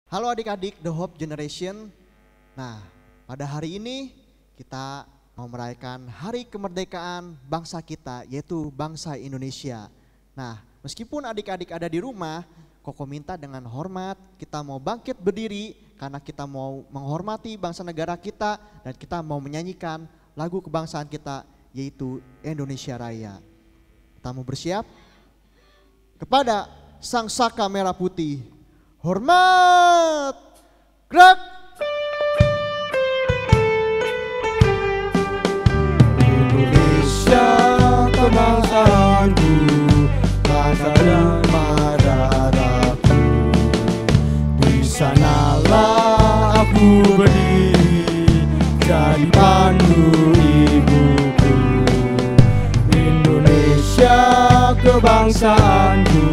Halo adik-adik The Hope Generation. Nah, pada hari ini kita mau merayakan hari kemerdekaan bangsa kita, yaitu bangsa Indonesia. Nah, meskipun adik-adik ada di rumah, Koko minta dengan hormat kita mau bangkit berdiri karena kita mau menghormati bangsa negara kita dan kita mau menyanyikan lagu kebangsaan kita, yaitu Indonesia Raya. Kita mau bersiap kepada Sang Saka Merah Putih. Hormat, gerak. Indonesia kebangsaanku, bangsa dan darahku. Di sanalah aku berdiri, jadi pandu ibuku. Indonesia kebangsaanku,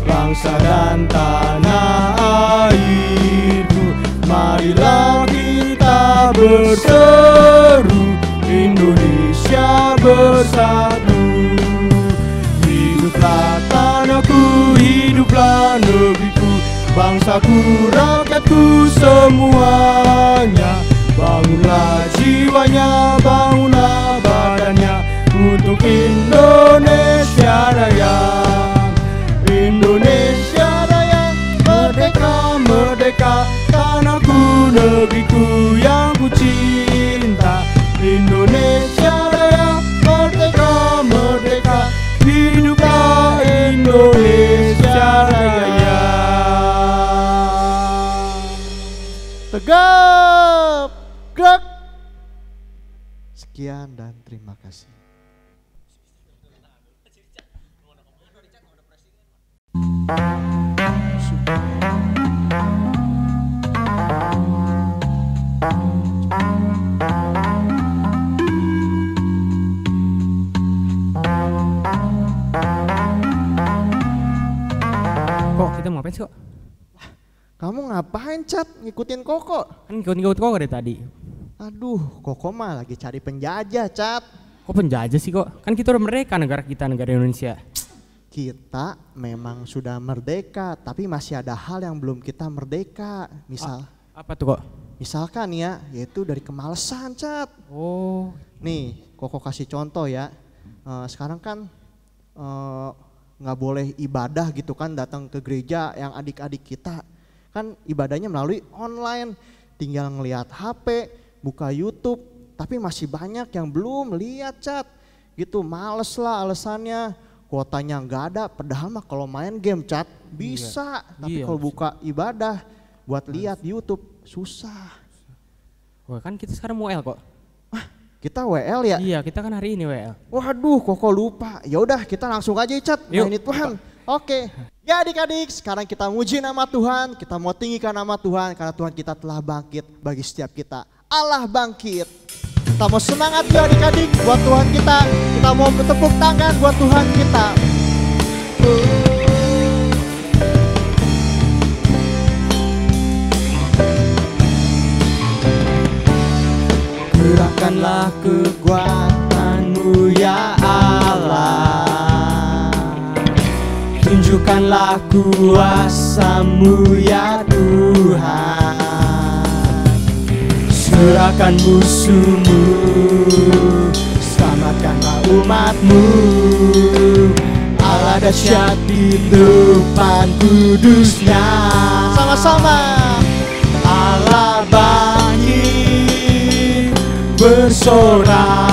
bangsa dan tanah airku. Marilah kita berseru, Indonesia bersatu. Hiduplah tanahku, hiduplah negeriku, bangsaku, rakyatku semuanya. Bangunlah jiwanya, bangunlah badannya untuk Indonesia Raya. Indonesia Raya, merdeka, merdeka, tanahku, negeriku yang ku cinta. Indonesia Raya, merdeka, merdeka, hiduplah Indonesia Raya. Tegap, gerak. Sekian dan terima kasih. Kok kita mau ngapain sih kok? Kamu ngapain, Cat? Ngikutin Koko? Kan ngikut-ngikut kok dari tadi. Aduh, Koko mah lagi cari penjajah, Cat. Kok penjajah sih kok? Kan kita udah merdeka negara kita, negara Indonesia. Kita memang sudah merdeka, tapi masih ada hal yang belum kita merdeka. Apa tuh kok? Misalkan ya, yaitu dari kemalasan, Cat. Oh. Nih, Koko kasih contoh ya. Sekarang kan nggak boleh ibadah gitu kan, datang ke gereja yang adik-adik kita. Kan ibadahnya melalui online, tinggal ngelihat HP, buka YouTube, tapi masih banyak yang belum lihat, Cat. Gitu, males lah alasannya, kuotanya nggak ada, padahal mah kalau main game, Cat, bisa. Tapi kalau buka ibadah, buat lihat YouTube, susah. Wah, kan kita sekarang WL kok. Kita WL ya? Iya, kita kan hari ini WL. Waduh, Koko lupa. Ya udah, kita langsung aja, Cat, mainin Tuhan. Oke. Ya adik-adik, sekarang kita muji nama Tuhan, kita mau tinggikan nama Tuhan karena Tuhan kita telah bangkit bagi setiap kita. Allah bangkit. Kita mau semangat ya adik-adik buat Tuhan kita. Kita mau bertepuk tangan buat Tuhan kita. Gerakkanlah kekuatanmu ya Allah, tunjukkanlah kuasamu ya Tuhan. Serahkan musuhmu, selamatkanlah umatmu. Allah dahsyat di depan kudusnya. Sama-sama. Allah bangkit, bersoraklah,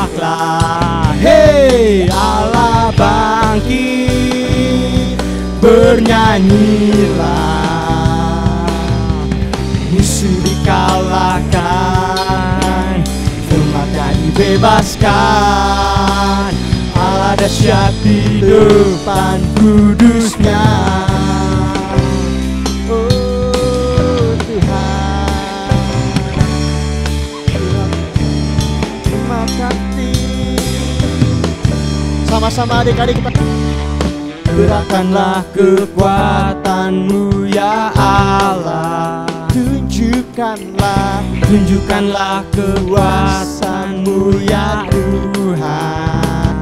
hei Allah bangkit, bernyanyilah. Musuh dikalahkan, umatnya dibebaskan. Allah dahsyat di depan kudusnya. Oh Tuhan, terima kasih. Sama-sama adik-adik kita. Gerakkanlah kekuatanmu ya Allah, tunjukkanlah kekuasaanmu ya Tuhan.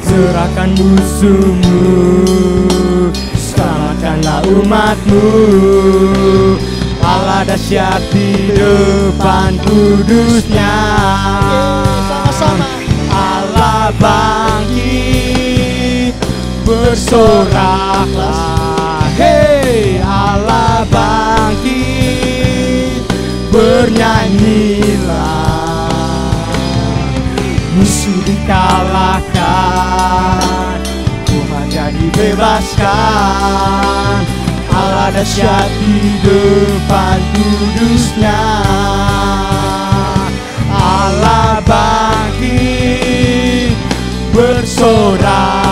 Serahkan musuhmu, selamatkanlah umatmu. Allah dahsyat di depan kudusnya. Sama-sama. Allah bangkit, bersoraklah. Hei, Allah bangkit, bernyanyilah. Musuh dikalahkan, umat dibebaskan. Allah dahsyat di depan kudusnya. Allah bangkit, bersoraklah.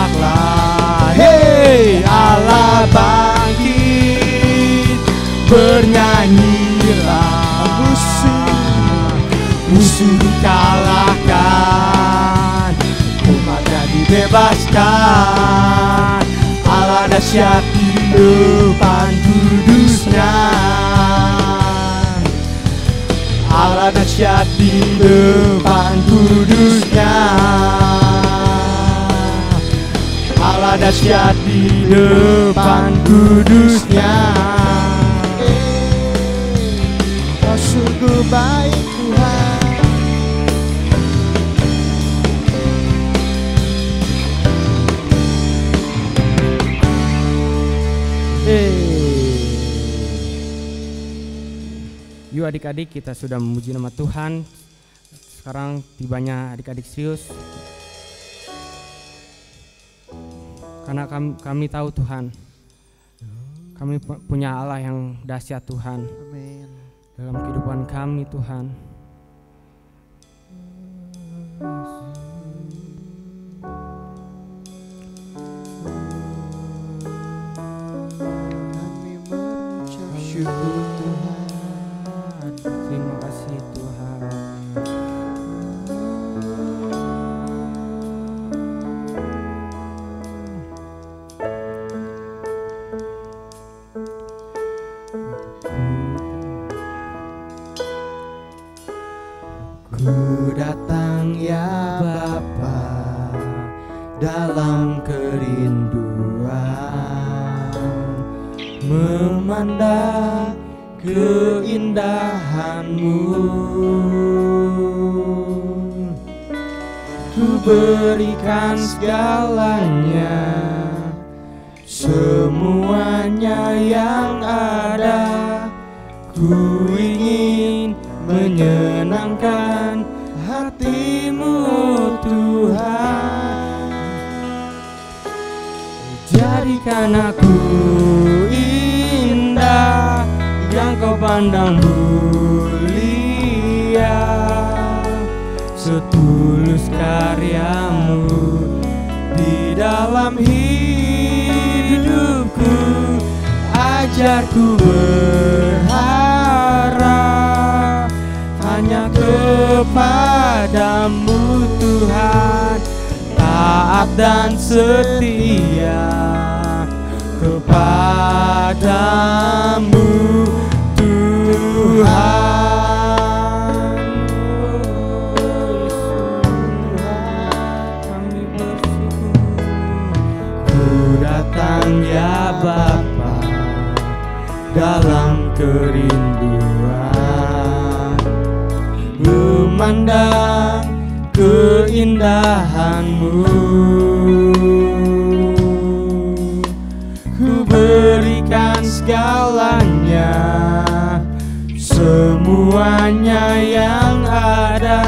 Hei, Allah bangkit, bernyanyilah. Musuh dikalahkan, umatnya dibebaskan. Allah dahsyat di depan kudusnya. Allah dahsyat di depan kudusnya. Allah dahsyat di depan kudusnya. Kau sungguh baik Tuhan. Yuk adik-adik, kita sudah memuji nama Tuhan. Sekarang tibanya adik-adik serius. Karena kami tahu Tuhan, kami punya Allah yang dahsyat Tuhan. Amin. Dalam kehidupan kami Tuhan. Kami mengucap syukur Tuhan. Terima kasih Tuhan. Ku datang ya Bapa dalam kerinduan, memandang keindahan-Mu. Ku berikan segalanya, semuanya yang ada. Ku ingin menyenangkan hati-Mu, Tuhan. Jadikan aku indah yang Kau pandang mulia, setulus karya-Mu di dalam hidupku. Ajarku berharap hanya kepadamu Tuhan, taat dan setia kepadamu Tuhan. Kami bersyukur. Ku datang ya Bapa dalam kerinduan, memandang keindahan-Mu. Ku berikan segalanya, semuanya yang ada.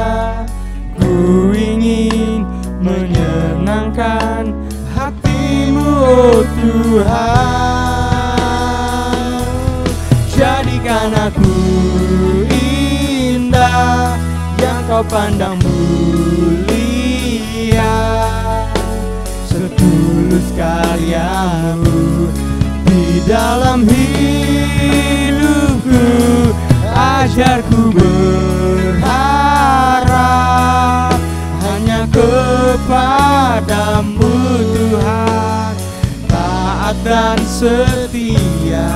Ku ingin menyenangkan hati-Mu, oh Tuhan. Jadikan aku indah yang Kau pandang mulia, setulus karya-Mu di dalam hidupku. Ajarku berharap hanya kepadamu Tuhan, taat dan setia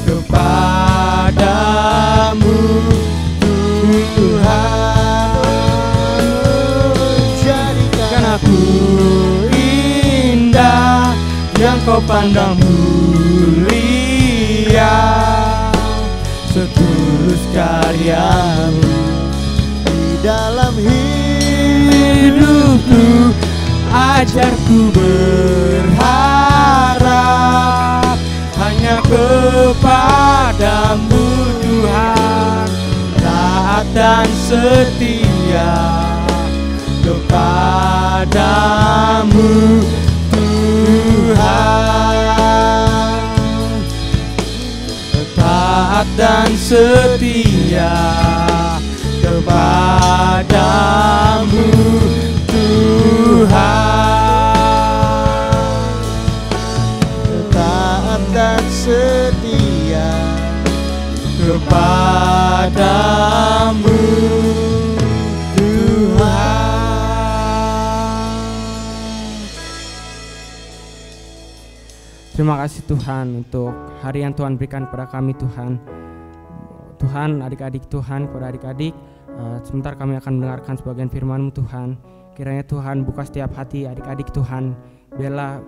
kepadamu Tuhan. Jadikan aku indah yang Kau pandang mulia, setiamu. Di dalam Hidupku ajarku berharap hanya kepadamu Tuhan, taat dan setia kepadamu Tuhan, taat dan setia kepadamu Tuhan, taat dan setia kepadamu Tuhan. Terima kasih Tuhan untuk hari yang Tuhan berikan kepada kami Tuhan. Tuhan, adik-adik Tuhan, kepada adik-adik, sebentar kami akan mendengarkan sebagian firman-Mu Tuhan. Kiranya Tuhan buka setiap hati adik-adik Tuhan. Biarlah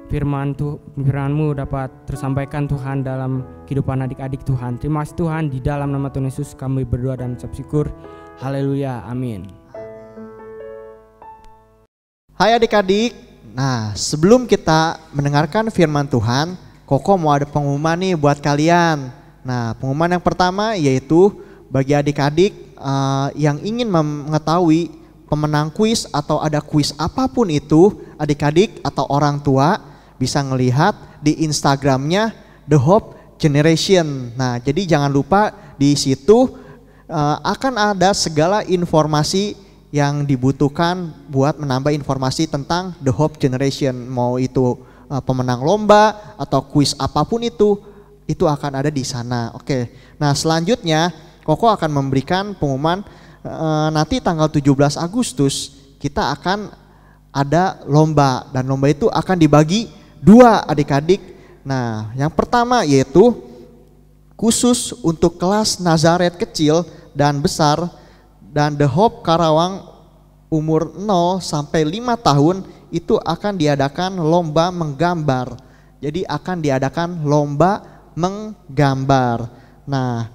firman-Mu dapat tersampaikan Tuhan dalam kehidupan adik-adik Tuhan. Terima kasih Tuhan, di dalam nama Tuhan Yesus kami berdoa dan ucap syukur. Haleluya, amin. Hai adik-adik. Nah, sebelum kita mendengarkan firman Tuhan, Koko mau ada pengumuman nih buat kalian. Nah, pengumuman yang pertama yaitu bagi adik-adik yang ingin mengetahui pemenang kuis atau ada kuis apapun itu, adik-adik atau orang tua bisa ngelihat di Instagramnya The Hope Generation. Nah, jadi jangan lupa di situ akan ada segala informasi yang dibutuhkan buat menambah informasi tentang The Hope Generation. Mau itu pemenang lomba atau kuis apapun itu akan ada di sana. Oke. Nah, selanjutnya Koko akan memberikan pengumuman nanti tanggal 17 Agustus kita akan ada lomba dan lomba itu akan dibagi 2 adik-adik. Nah, yang pertama yaitu khusus untuk kelas Nazaret kecil dan besar dan The Hope Karawang umur 0 sampai 5 tahun itu akan diadakan lomba menggambar. Jadi akan diadakan lomba menggambar. Nah,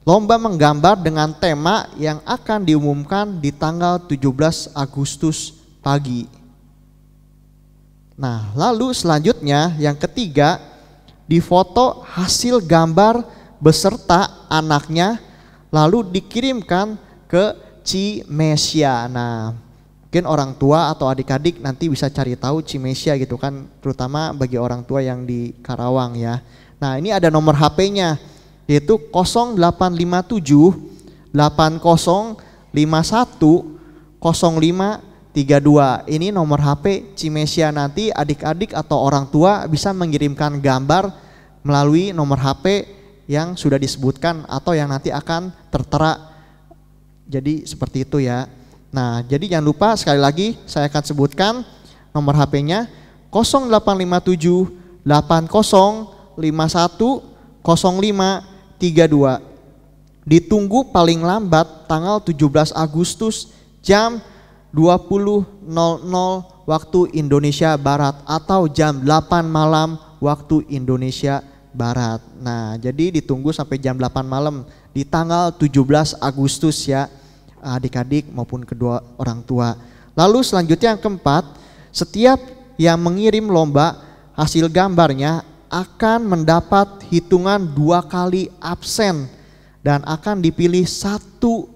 lomba menggambar dengan tema yang akan diumumkan di tanggal 17 Agustus pagi. Nah, lalu selanjutnya yang ketiga, difoto hasil gambar beserta anaknya lalu dikirimkan ke Cimesia. Nah, mungkin orang tua atau adik-adik nanti bisa cari tahu Cimesia gitu kan, terutama bagi orang tua yang di Karawang ya. Nah, ini ada nomor HP-nya yaitu 0857 8051 0532. Ini nomor HP Cimesia. Nanti adik-adik atau orang tua bisa mengirimkan gambar melalui nomor HP yang sudah disebutkan atau yang nanti akan tertera. Jadi seperti itu ya. Nah, jadi jangan lupa sekali lagi saya akan sebutkan nomor HP-nya 0857 8051 0532. Ditunggu paling lambat tanggal 17 Agustus jam 20.00 waktu Indonesia Barat atau jam 8 malam waktu Indonesia Barat. Nah, jadi ditunggu sampai jam 8 malam di tanggal 17 Agustus ya, adik-adik maupun kedua orang tua. Lalu selanjutnya yang keempat, setiap yang mengirim lomba hasil gambarnya akan mendapat hitungan 2 kali absen dan akan dipilih 1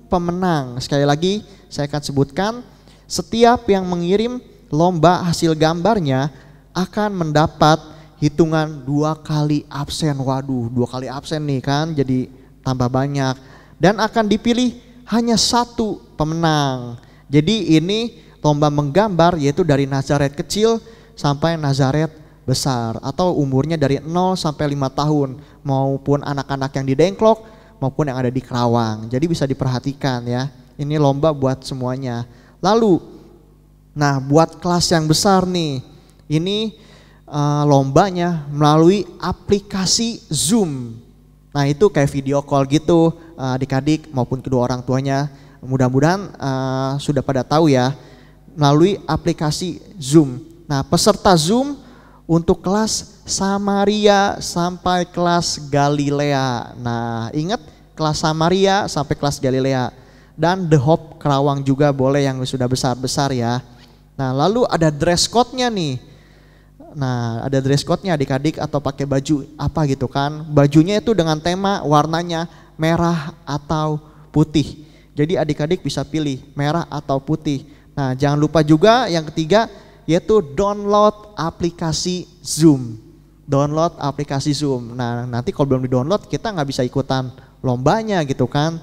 pemenang. Sekali lagi saya akan sebutkan, setiap yang mengirim lomba hasil gambarnya akan mendapat hitungan 2 kali absen. Waduh, 2 kali absen nih kan, jadi tambah banyak. Dan akan dipilih hanya 1 pemenang. Jadi ini lomba menggambar yaitu dari Nazaret kecil sampai Nazaret besar atau umurnya dari 0 sampai 5 tahun maupun anak-anak yang di Dengklok maupun yang ada di Karawang. Jadi bisa diperhatikan ya. Ini lomba buat semuanya. Lalu nah buat kelas yang besar nih, ini lombanya melalui aplikasi Zoom. Nah, itu kayak video call gitu adik-adik maupun kedua orang tuanya. Mudah-mudahan sudah pada tahu ya, melalui aplikasi Zoom. Nah, peserta Zoom untuk kelas Samaria sampai kelas Galilea. Nah, ingat kelas Samaria sampai kelas Galilea. Dan The Hope Kerawang juga boleh yang sudah besar-besar ya. Nah lalu ada dress code-nya nih. Nah ada dress code-nya adik-adik atau pakai baju apa gitu kan. Bajunya itu dengan tema warnanya merah atau putih. Jadi adik-adik bisa pilih merah atau putih. Nah jangan lupa juga yang ketiga yaitu download aplikasi Zoom. Download aplikasi Zoom. Nah nanti kalau belum di-download kita nggak bisa ikutan lombanya gitu kan.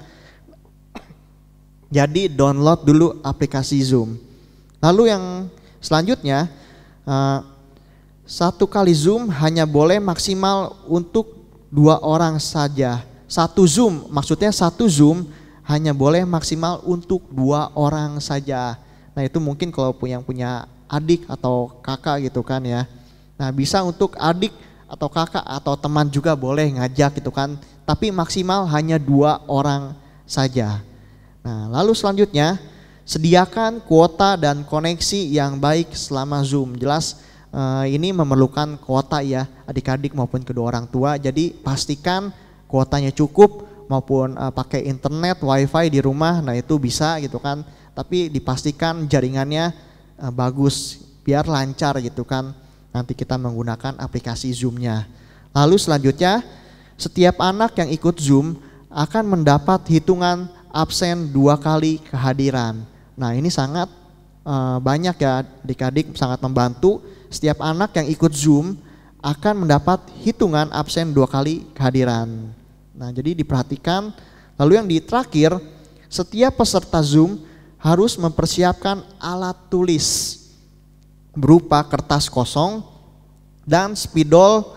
Jadi download dulu aplikasi Zoom. Lalu yang selanjutnya, satu kali Zoom hanya boleh maksimal untuk 2 orang saja. Satu Zoom, maksudnya satu Zoom hanya boleh maksimal untuk 2 orang saja. Nah itu mungkin kalau punya adik atau kakak gitu kan ya. Nah bisa untuk adik atau kakak atau teman juga boleh ngajak gitu kan. Tapi maksimal hanya 2 orang saja. Nah lalu selanjutnya sediakan kuota dan koneksi yang baik selama Zoom. Jelas ini memerlukan kuota ya adik-adik maupun kedua orang tua. Jadi pastikan kuotanya cukup maupun pakai internet, wifi di rumah. Nah itu bisa gitu kan. Tapi dipastikan jaringannya bagus biar lancar gitu kan. Nanti kita menggunakan aplikasi Zoom-nya. Lalu selanjutnya, setiap anak yang ikut Zoom akan mendapat hitungan absen 2 kali kehadiran. Nah ini sangat banyak ya adik-adik, sangat membantu. Setiap anak yang ikut Zoom akan mendapat hitungan absen 2 kali kehadiran. Nah jadi diperhatikan. Lalu yang terakhir, setiap peserta Zoom harus mempersiapkan alat tulis berupa kertas kosong dan spidol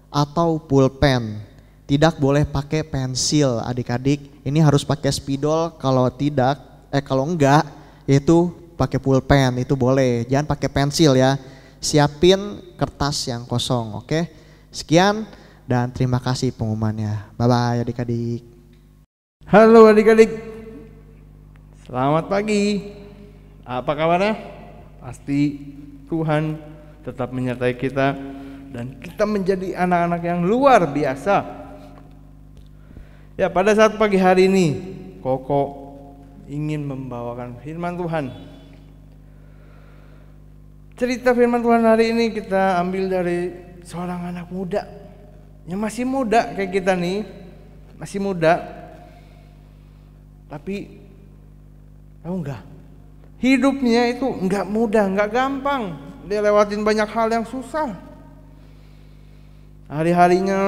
atau pulpen. Tidak boleh pakai pensil adik-adik. Ini harus pakai spidol, kalau enggak itu pakai pulpen itu boleh. Jangan pakai pensil ya. Siapin kertas yang kosong, oke? Sekian dan terima kasih pengumumannya. Bye bye adik-adik. Halo adik-adik. Selamat pagi. Apa kabarnya? Pasti Tuhan tetap menyertai kita dan kita menjadi anak-anak yang luar biasa. Ya, pada saat pagi hari ini Koko ingin membawakan firman Tuhan. Cerita firman Tuhan hari ini kita ambil dari seorang anak muda yang masih muda kayak kita nih, masih muda. Tapi tahu enggak? Hidupnya itu enggak mudah, enggak gampang. Dia lewatin banyak hal yang susah. Hari-harinya,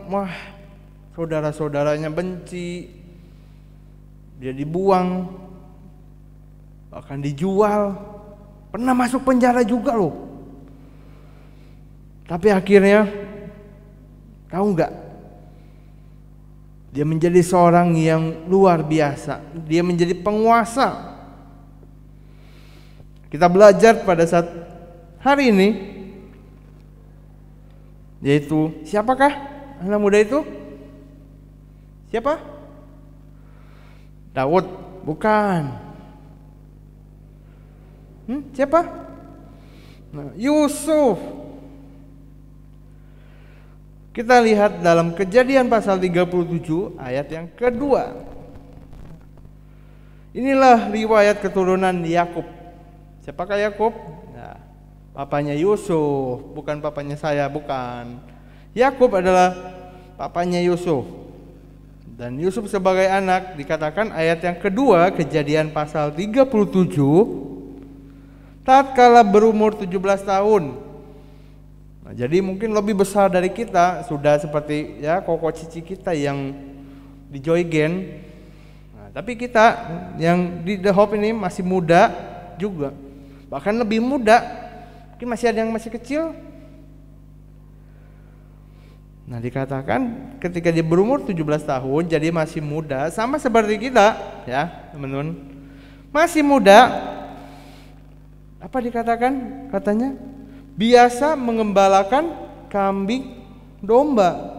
wah, saudara-saudaranya benci. Dia dibuang, bahkan dijual. Pernah masuk penjara juga loh. Tapi akhirnya, tahu enggak? Dia menjadi seorang yang luar biasa. Dia menjadi penguasa. Kita belajar pada saat hari ini, yaitu siapakah anak muda itu? Siapa? Daud? Bukan. Siapa? Yusuf. Kita lihat dalam Kejadian pasal 37 ayat yang kedua. Inilah riwayat keturunan Yakub. Siapakah Yakub? Nah, papanya Yusuf, bukan papanya saya, bukan. Yakub adalah papanya Yusuf. Dan Yusuf sebagai anak dikatakan ayat yang kedua Kejadian pasal 37 tatkala berumur 17 tahun. Nah, jadi mungkin lebih besar dari kita, sudah seperti ya koko cici kita yang di Joygen. Nah, tapi kita yang di The Hope ini masih muda juga. Bahkan lebih muda, mungkin masih ada yang masih kecil. Nah dikatakan ketika dia berumur 17 tahun, jadi masih muda, sama seperti kita ya teman-teman. Masih muda, apa dikatakan? Katanya, biasa mengembalakan kambing domba.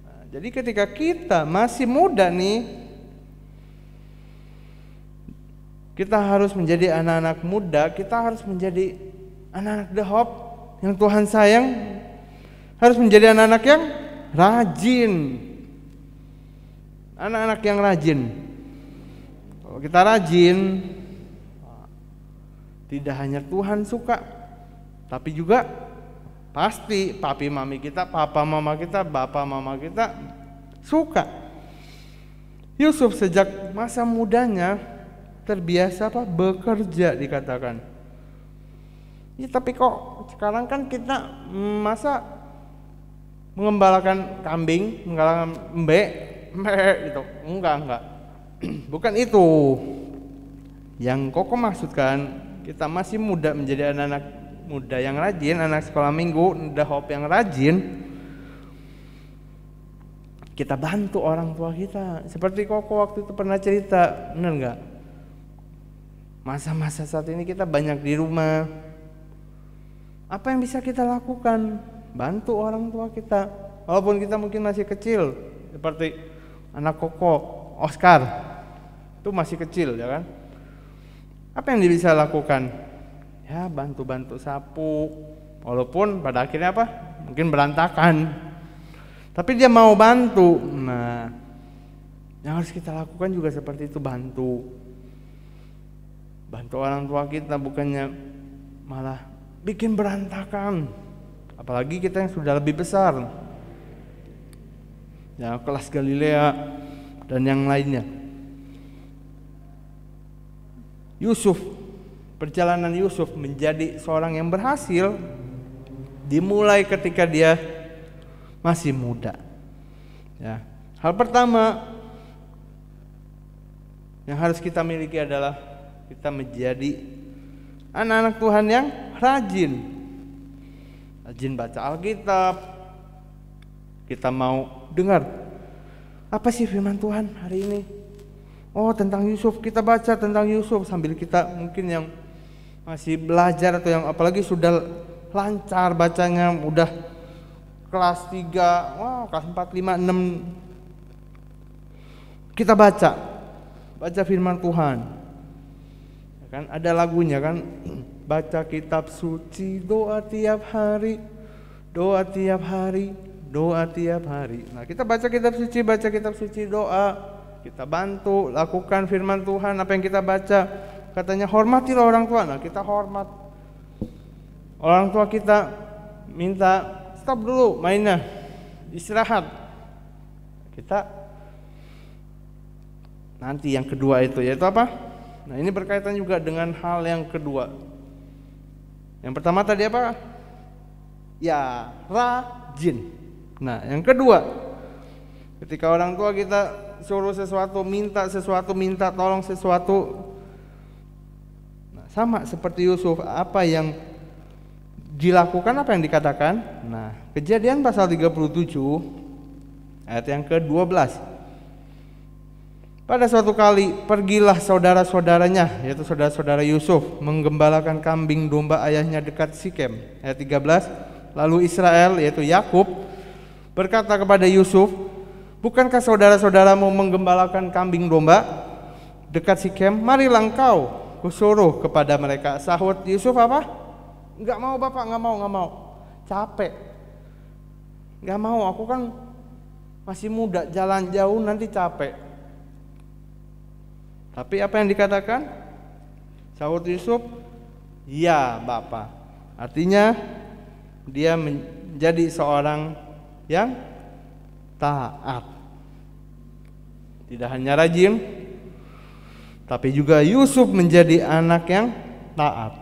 Nah, jadi ketika kita masih muda nih, kita harus menjadi anak-anak muda, kita harus menjadi anak-anak The Hope yang Tuhan sayang, harus menjadi anak-anak yang rajin. anak-anak yang rajin. Kalau kita rajin, tidak hanya Tuhan suka, tapi juga pasti papi mami kita, papa mama kita, bapak mama kita suka. Yusuf sejak masa mudanya terbiasa bekerja dikatakan. Ya, tapi kok sekarang kan kita masa mengembalakan kambing, mengembalakan embe gitu. Enggak. Bukan itu yang Koko maksudkan. Kita masih muda menjadi anak-anak muda yang rajin, anak sekolah minggu, The Hope yang rajin. Kita bantu orang tua kita. Seperti Koko waktu itu pernah cerita, benar enggak? Masa-masa saat ini kita banyak di rumah. Apa yang bisa kita lakukan? Bantu orang tua kita. Walaupun kita mungkin masih kecil, seperti anak Koko, Oscar, itu masih kecil ya kan? Apa yang dia bisa lakukan? Ya bantu-bantu sapu, walaupun pada akhirnya apa? Mungkin berantakan. Tapi dia mau bantu. Nah, yang harus kita lakukan juga seperti itu, bantu. Bantu orang tua kita, bukannya malah bikin berantakan. Apalagi kita yang sudah lebih besar. Ya, kelas Galilea dan yang lainnya. Yusuf, perjalanan Yusuf menjadi seorang yang berhasil dimulai ketika dia masih muda. Ya, hal pertama yang harus kita miliki adalah kita menjadi anak-anak Tuhan yang rajin. Rajin baca Alkitab. Kita mau dengar apa sih firman Tuhan hari ini? Oh, tentang Yusuf, kita baca tentang Yusuf sambil kita mungkin yang masih belajar atau yang apalagi sudah lancar bacanya, udah kelas 3, kelas 4, 5, 6 kita baca firman Tuhan. Ya kan ada lagunya kan, baca kitab suci, doa tiap hari, doa tiap hari, doa tiap hari. Nah, kita baca kitab suci, doa. Kita bantu, lakukan firman Tuhan, apa yang kita baca. Katanya hormatilah orang tua. Nah, kita hormat. Orang tua kita minta stop dulu mainnya, istirahat. Kita nanti yang kedua itu yaitu apa? Nah, ini berkaitan juga dengan hal yang kedua. Yang pertama tadi apa? Ya, rajin. Nah, yang kedua, ketika orang tua kita suruh sesuatu, minta tolong sesuatu, nah, sama seperti Yusuf, apa yang dilakukan, apa yang dikatakan. Nah, Kejadian pasal 37 ayat yang ke-12. Pada suatu kali pergilah saudara-saudaranya, yaitu saudara-saudara Yusuf, menggembalakan kambing domba ayahnya dekat Sikem. Ayat 13. Lalu Israel, yaitu Yakub, berkata kepada Yusuf, bukankah saudara-saudaramu menggembalakan kambing domba dekat Sikem? Marilah engkau, kusuruh kepada mereka. Sahut Yusuf apa? Enggak mau bapak, enggak mau. Capek. Enggak mau, aku kan masih muda, jalan jauh nanti capek. Tapi apa yang dikatakan? Sahut Yusuf, ya bapak. Artinya dia menjadi seorang yang taat. Tidak hanya rajin, tapi juga Yusuf menjadi anak yang taat.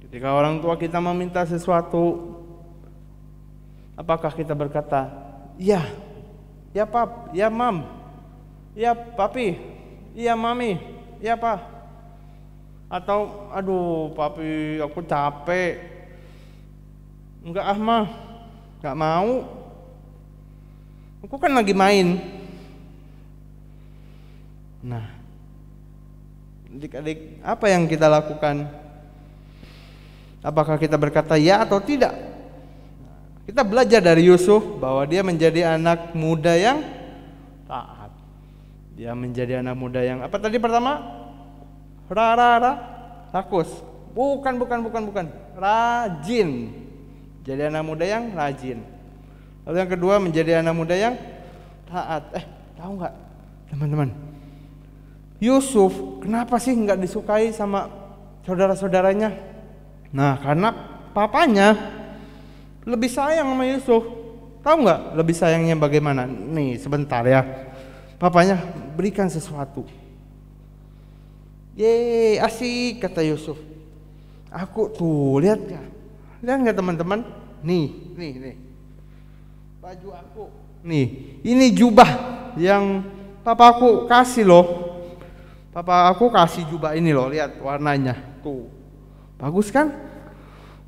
Ketika orang tua kita meminta sesuatu, apakah kita berkata, ya pap, ya mam, ya papi, ya mami, ya pa? Atau aduh papi aku capek, enggak mah, enggak mau, aku kan lagi main. Nah, adik-adik, apa yang kita lakukan? Apakah kita berkata ya atau tidak? Kita belajar dari Yusuf bahwa dia menjadi anak muda yang taat. Dia menjadi anak muda yang apa tadi pertama? Rakus. Bukan. Rajin. Jadi anak muda yang rajin. Lalu yang kedua menjadi anak muda yang taat. Tahu nggak teman-teman? Yusuf kenapa sih nggak disukai sama saudara-saudaranya? Nah, karena papanya lebih sayang sama Yusuf. Tahu nggak lebih sayangnya bagaimana? Nih sebentar ya. Papanya berikan sesuatu. Yeay, asik kata Yusuf. Aku tuh lihat nggak teman-teman? Nih. Baju aku. Nih, ini jubah yang papaku kasih loh. Papa aku kasih jubah ini loh, lihat warnanya. Tuh. Bagus kan?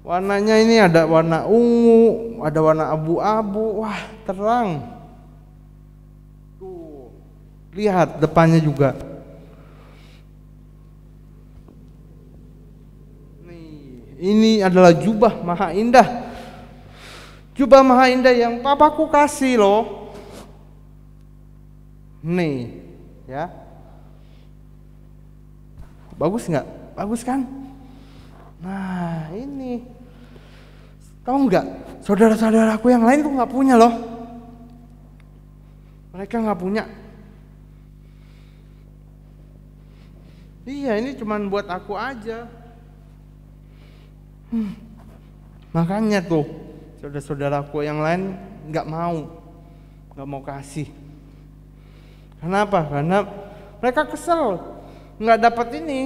Warnanya ini ada warna ungu, ada warna abu-abu. Wah, terang. Tuh. Lihat depannya juga. Nih, ini adalah jubah maha indah. Jubah maha indah yang papaku kasih loh. Nih, ya. Bagus nggak? Bagus kan? Nah, ini. Tahu nggak? Saudara-saudaraku yang lain tuh nggak punya loh. Mereka nggak punya. Iya, ini cuman buat aku aja. Makanya tuh saudara-saudaraku yang lain nggak mau kasih. Kenapa? Karena mereka kesel nggak dapat ini.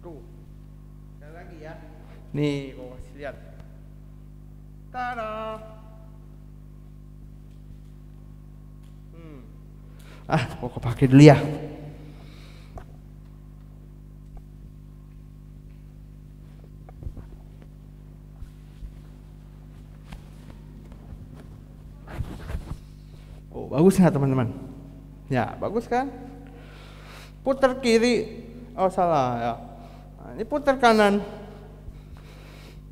Tuh, sekali lagi ya. Nih, kau kasih lihat. Tada. Kok pakai dulu ya. Bagus nggak teman-teman? Ya, bagus kan? Putar kiri. Oh, salah ya. Nah, ini putar kanan.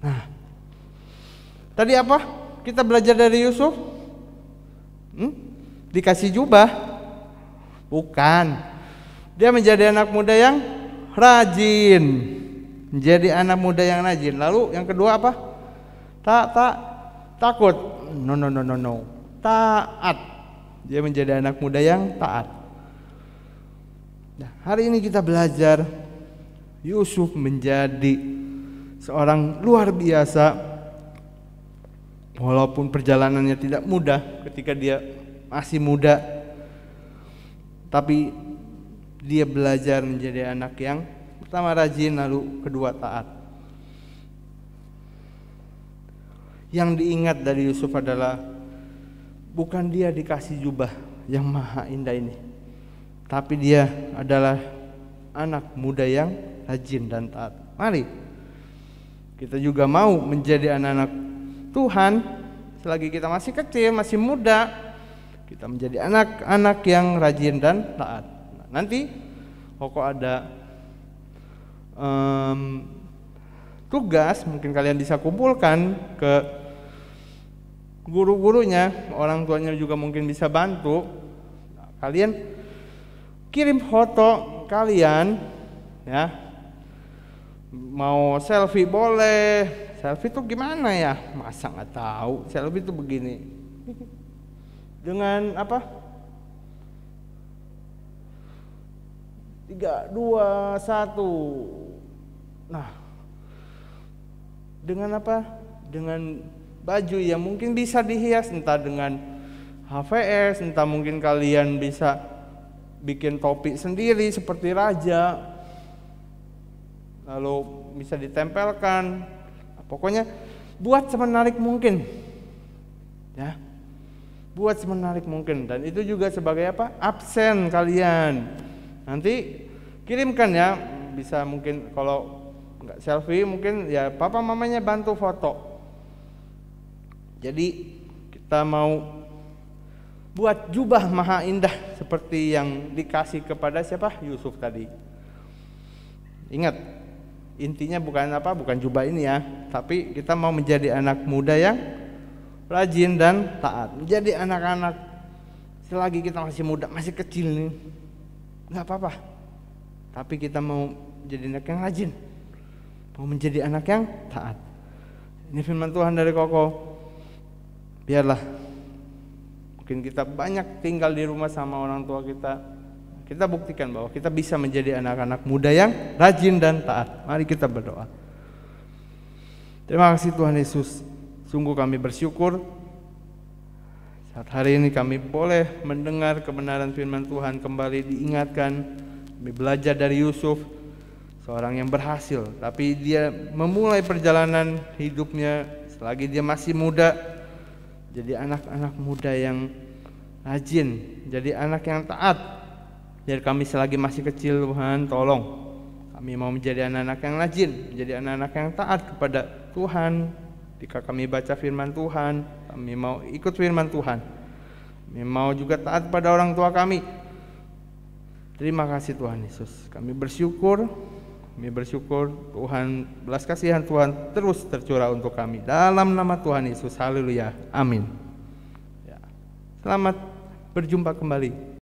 Nah, tadi apa? Kita belajar dari Yusuf? Dikasih jubah? Bukan. Dia menjadi anak muda yang rajin. Menjadi anak muda yang rajin. Lalu yang kedua apa? Takut. No. Taat. Dia menjadi anak muda yang taat. Nah, hari ini kita belajar Yusuf menjadi seorang luar biasa. Walaupun perjalanannya tidak mudah ketika dia masih muda, tapi dia belajar menjadi anak yang pertama rajin, lalu kedua taat. Yang diingat dari Yusuf adalah bukan dia dikasih jubah yang maha indah ini, tapi dia adalah anak muda yang rajin dan taat. Mari kita juga mau menjadi anak-anak Tuhan. Selagi kita masih kecil, masih muda, kita menjadi anak-anak yang rajin dan taat. Nanti pokok ada tugas, mungkin kalian bisa kumpulkan ke guru-gurunya, orang tuanya juga mungkin bisa bantu. Nah, kalian kirim foto kalian ya. Mau selfie boleh. Selfie itu gimana ya? Masa nggak tahu? Selfie itu begini. Dengan apa? 3, 2, 1. Nah, dengan apa? Dengan baju yang mungkin bisa dihias, entah dengan HVS, entah mungkin kalian bisa bikin topi sendiri seperti raja, lalu bisa ditempelkan. Pokoknya buat semenarik mungkin, ya, buat semenarik mungkin. Dan itu juga sebagai apa? Absen kalian. Nanti kirimkan ya, bisa mungkin kalau nggak selfie mungkin ya papa mamanya bantu foto. Jadi kita mau buat jubah maha indah seperti yang dikasih kepada siapa? Yusuf tadi. Ingat, intinya bukan apa? Bukan jubah ini ya, tapi kita mau menjadi anak muda yang rajin dan taat. Menjadi anak-anak selagi kita masih muda, masih kecil nih, nggak apa-apa. Tapi kita mau jadi anak yang rajin, mau menjadi anak yang taat. Ini firman Tuhan dari Koko. Biarlah Mungkin kita banyak tinggal di rumah sama orang tua kita. Kita buktikan bahwa kita bisa menjadi anak-anak muda yang rajin dan taat. Mari kita berdoa. Terima kasih Tuhan Yesus. Sungguh kami bersyukur saat hari ini kami boleh mendengar kebenaran firman Tuhan, kembali diingatkan. Kami belajar dari Yusuf, seorang yang berhasil, tapi dia memulai perjalanan hidupnya selagi dia masih muda. Jadi anak-anak muda yang rajin, jadi anak yang taat. Jadi kami selagi masih kecil, Tuhan tolong kami mau menjadi anak-anak yang rajin, menjadi anak-anak yang taat kepada Tuhan. Ketika kami baca firman Tuhan, kami mau ikut firman Tuhan. Kami mau juga taat pada orang tua kami. Terima kasih Tuhan Yesus. Kami bersyukur Tuhan, belas kasihan Tuhan terus tercurah untuk kami. Dalam nama Tuhan Yesus, haleluya, amin. Ya. Selamat berjumpa kembali.